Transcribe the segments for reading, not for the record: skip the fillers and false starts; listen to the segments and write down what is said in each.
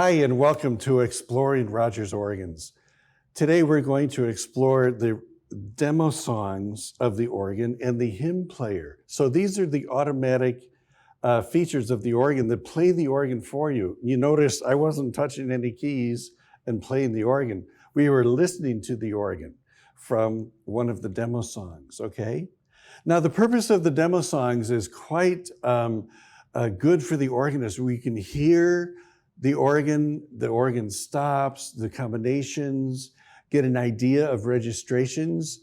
Hi, and welcome to Exploring Rodgers Organs. Today we're going to explore the demo songs of the organ and the hymn player. So these are the automatic features of the organ that play the organ for you. You notice I wasn't touching any keys and playing the organ. We were listening to the organ from one of the demo songs, okay? Now the purpose of the demo songs is quite good for the organist. We can hear the organ stops, the combinations, get an idea of registrations.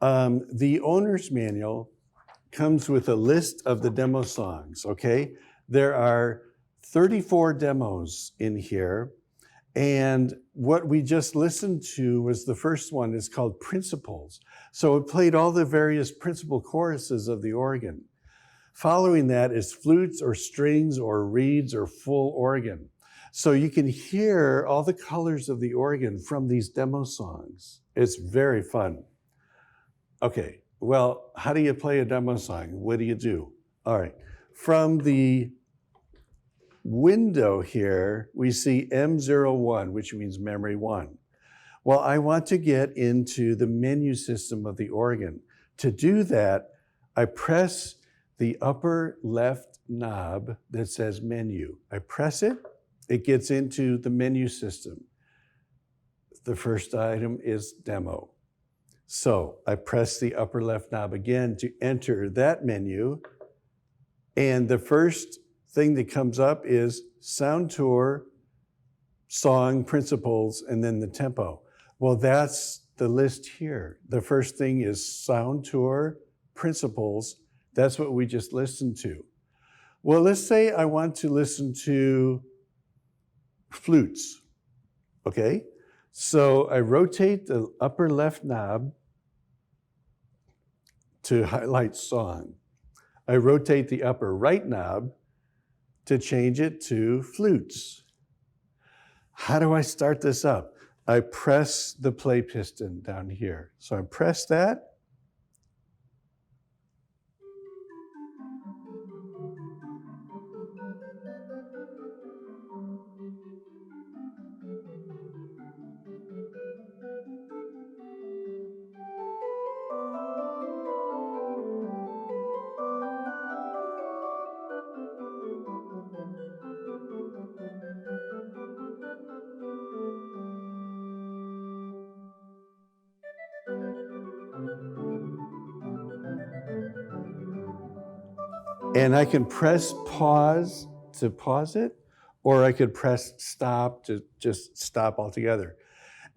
The owner's manual comes with a list of the demo songs, okay? There are 34 demos in here, and what we just listened to was the first one. It's called Principles. So it played all the various principal choruses of the organ. Following that is flutes or strings or reeds or full organ. So you can hear all the colors of the organ from these demo songs. It's very fun. Okay, well, how do you play a demo song? What do you do? All right, from the window here, we see M01, which means memory 1. Well, I want to get into the menu system of the organ. To do that, I press the upper left knob that says menu. I press it. It gets into the menu system. The first item is demo. So I press the upper left knob again to enter that menu. And the first thing that comes up is sound tour, song, principles, and then the tempo. Well, that's the list here. The first thing is sound tour, principles. That's what we just listened to. Well, let's say I want to listen to flutes, okay? So I rotate the upper left knob to highlight song. I rotate the upper right knob to change it to flutes. How do I start this up? I press the play piston down here. So I press that. And I can press pause to pause it, or I could press stop to just stop altogether.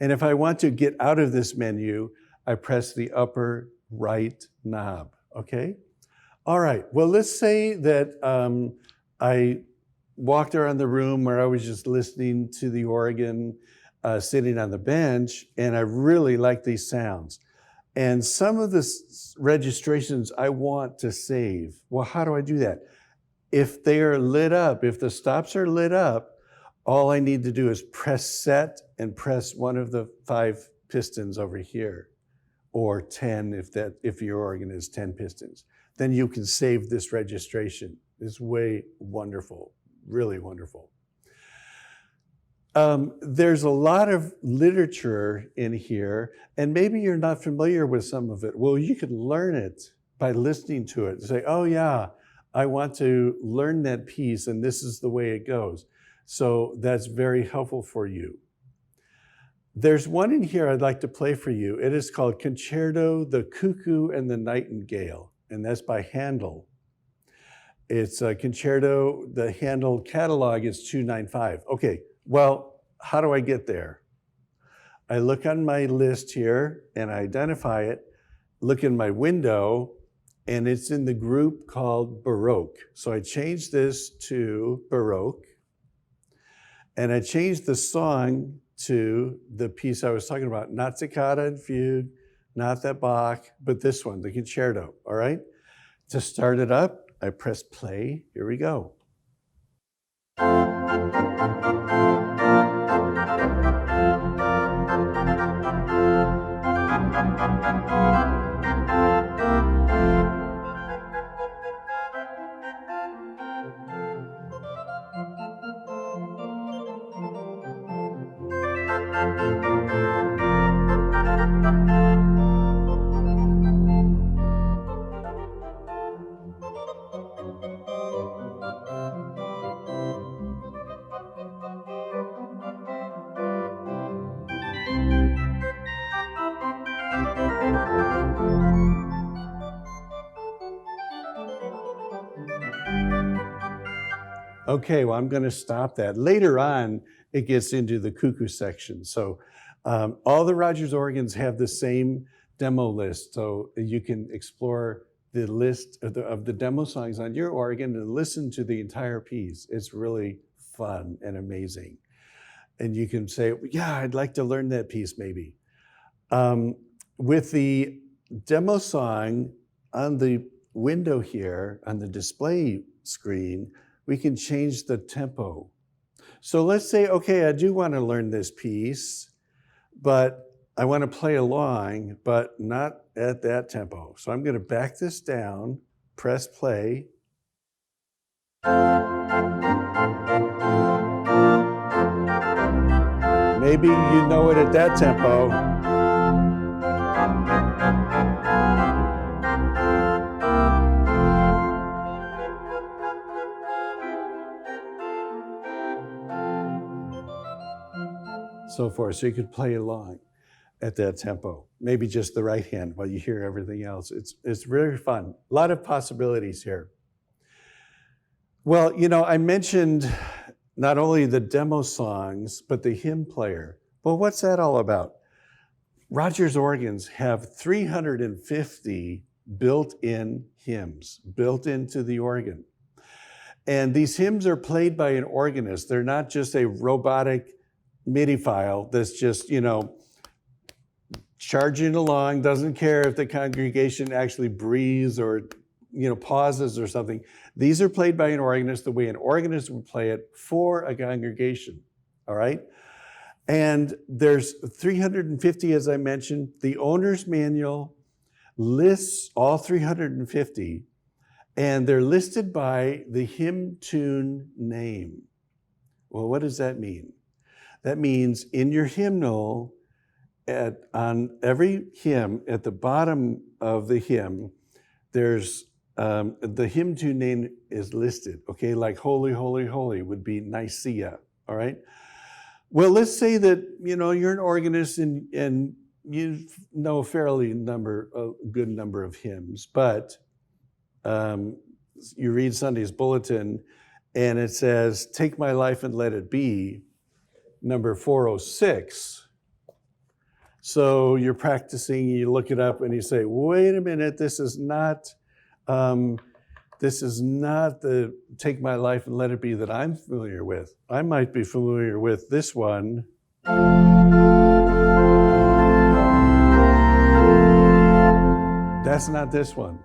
And if I want to get out of this menu, I press the upper right knob, okay? All right, well, let's say that I walked around the room where I was just listening to the organ, sitting on the bench, and I really like these sounds. And some of the registrations I want to save. Well, how do I do that? If they are lit up, if the stops are lit up, all I need to do is press set and press one of the 5 pistons over here, or 10 if your organ is 10 pistons. Then you can save this registration. It's way wonderful, really wonderful. There's a lot of literature in here, and maybe you're not familiar with some of it. Well, you can learn it by listening to it. Say, oh yeah, I want to learn that piece, and this is the way it goes. So that's very helpful for you. There's one in here I'd like to play for you. It is called Concerto, the Cuckoo and the Nightingale, and that's by Handel. It's a concerto, the Handel catalog is 295. Okay, well, how do I get there? I look on my list here and I identify it, look in my window, and it's in the group called Baroque. So I changed this to Baroque, and I changed the song to the piece I was talking about, not Toccata and Fugue, not that Bach, but this one, the concerto, all right? To start it up, I press play. Here we go. Okay, well, I'm going to stop that. Later on, it gets into the cuckoo section. So all the Rodgers organs have the same demo list. So you can explore the list of the demo songs on your organ and listen to the entire piece. It's really fun and amazing. And you can say, yeah, I'd like to learn that piece maybe. With the demo song on the window here, on the display screen, we can change the tempo. So let's say, okay, I do want to learn this piece, but I want to play along, but not at that tempo. So I'm going to back this down, press play. Maybe you know it at that tempo. So forth. So you could play along at that tempo. Maybe just the right hand while you hear everything else. It's really fun. A lot of possibilities here. Well, you know, I mentioned not only the demo songs, but the hymn player. Well, what's that all about? Rodgers organs have 350 built-in hymns built into the organ. And these hymns are played by an organist. They're not just a robotic MIDI file that's just, you know, charging along, doesn't care if the congregation actually breathes or, you know, pauses or something. These are played by an organist the way an organist would play it for a congregation, all right? And there's 350, as I mentioned. The owner's manual lists all 350, and they're listed by the hymn tune name. Well, what does that mean? That means in your hymnal, on every hymn, at the bottom of the hymn, there's the hymn tune name is listed, okay? Like Holy, Holy, Holy would be Nicaea, all right? Well, let's say that, you know, you're an organist and you know a good number of hymns, but you read Sunday's bulletin and it says, "Take my life and let it be," number 406. So you're practicing, you look it up and you say, wait a minute, this is not the "Take my life and let it be" that I'm familiar with. I might be familiar with this one. That's not this one.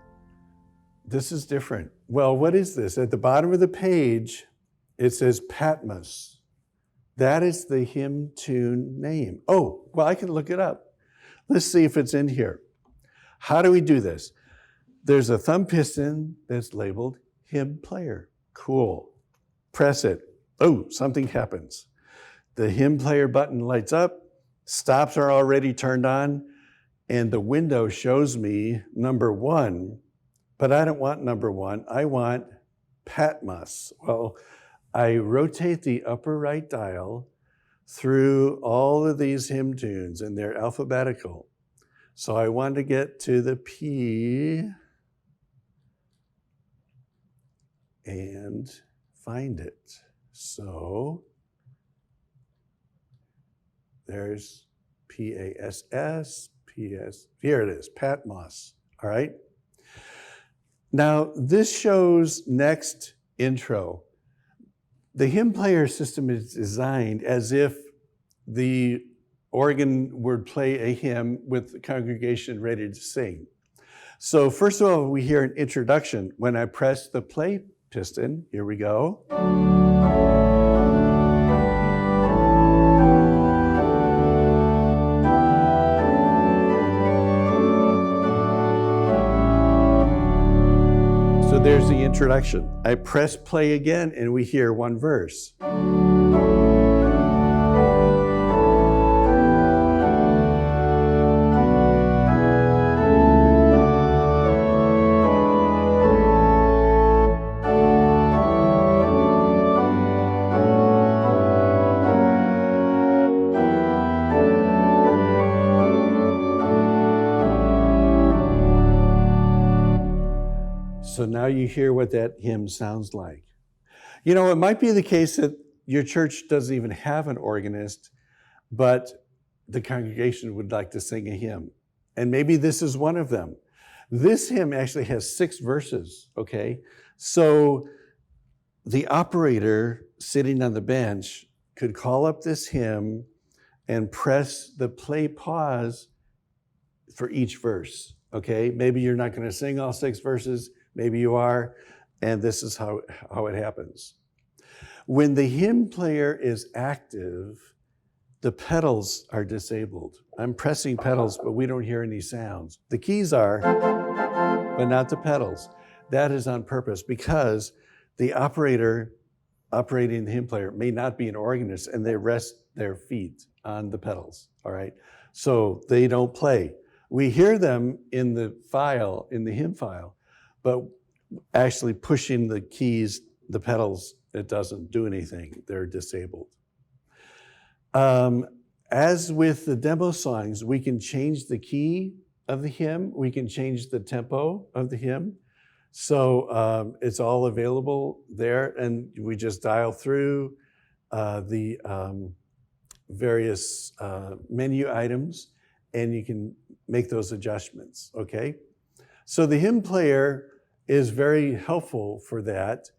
This is different. Well, what is this? At the bottom of the page, it says Patmos. That is the hymn tune name. Oh, well, I can look it up. Let's see if it's in here. How do we do this? There's a thumb piston that's labeled hymn player. Cool. Press it. Oh, something happens. The hymn player button lights up, stops are already turned on, and the window shows me number 1, but I don't want number 1. I want Patmos. Well, I rotate the upper right dial through all of these hymn tunes, and they're alphabetical. So I want to get to the P and find it. So there's P-A-S-S, P-S, here it is, Patmos, all right? Now, this shows next intro. The hymn player system is designed as if the organ would play a hymn with the congregation ready to sing. So first of all, we hear an introduction. When I press the play piston, here we go. So there's the introduction. I press play again and we hear one verse. now you hear what that hymn sounds like. You know, it might be the case that your church doesn't even have an organist, but the congregation would like to sing a hymn. And maybe this is one of them. This hymn actually has 6 verses, okay? So the operator sitting on the bench could call up this hymn and press the play pause for each verse, okay? Maybe you're not going to sing all 6 verses, maybe you are, and this is how it happens. When the hymn player is active, the pedals are disabled. I'm pressing pedals, but we don't hear any sounds. The keys are, but not the pedals. That is on purpose because the operator operating the hymn player may not be an organist, and they rest their feet on the pedals, all right? So they don't play. We hear them in the file, in the hymn file, but actually pushing the keys, the pedals, it doesn't do anything. They're disabled. As with the demo songs, we can change the key of the hymn. We can change the tempo of the hymn. So it's all available there, and we just dial through the various menu items, and you can make those adjustments, okay? So the hymn player is very helpful for that.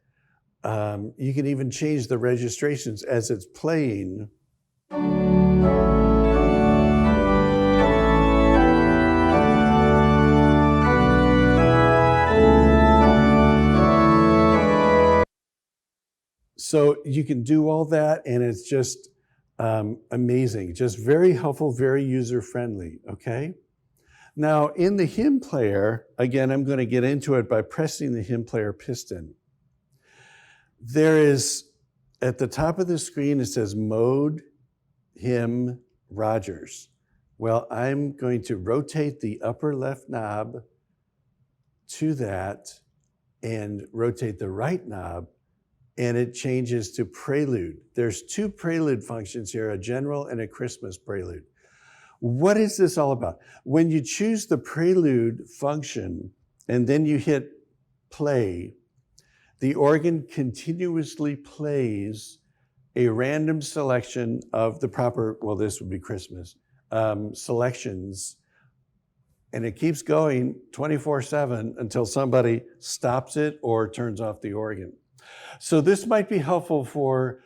You can even change the registrations as it's playing. So you can do all that, and it's just amazing, just very helpful, very user-friendly, okay? Now, in the hymn player, again, I'm going to get into it by pressing the hymn player piston. There is, at the top of the screen, it says Mode, Hymn, Rodgers. Well, I'm going to rotate the upper left knob to that and rotate the right knob, and it changes to Prelude. There's 2 Prelude functions here, a general and a Christmas Prelude. What is this all about? When you choose the Prelude function and then you hit play, the organ continuously plays a random selection of the proper, well, this would be Christmas, selections, and it keeps going 24/7 until somebody stops it or turns off the organ. So this might be helpful for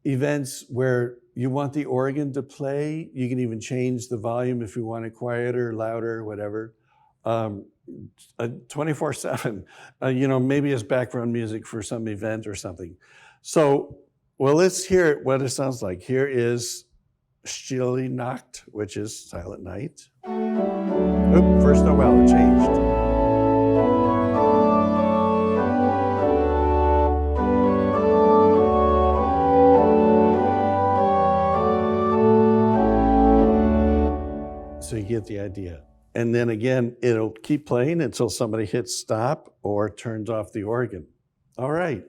events where you want the organ to play. You can even change the volume if you want it quieter, louder, whatever. 24/7, maybe as background music for some event or something. So, well, let's hear what it sounds like. Here is Stille Nacht, which is Silent Night. Oop, first Noel, it changed. So you get the idea. And then again, it'll keep playing until somebody hits stop or turns off the organ. All right.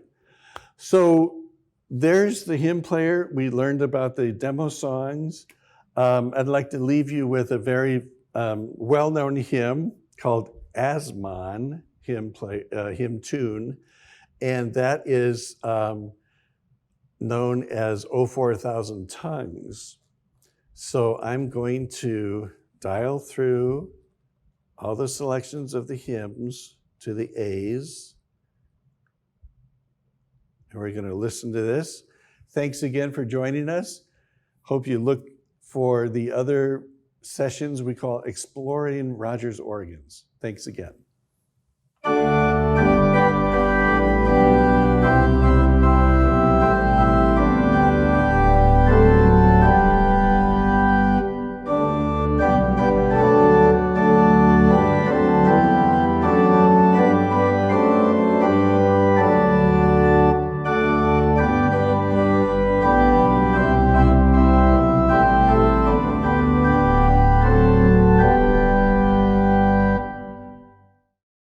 So there's the hymn player. We learned about the demo songs. I'd like to leave you with a very well-known hymn called Asmon hymn tune, and that is known as O for a Thousand Tongues. So I'm going to dial through all the selections of the hymns to the A's. And we're going to listen to this. Thanks again for joining us. Hope you look for the other sessions we call Exploring Rodgers Organs. Thanks again.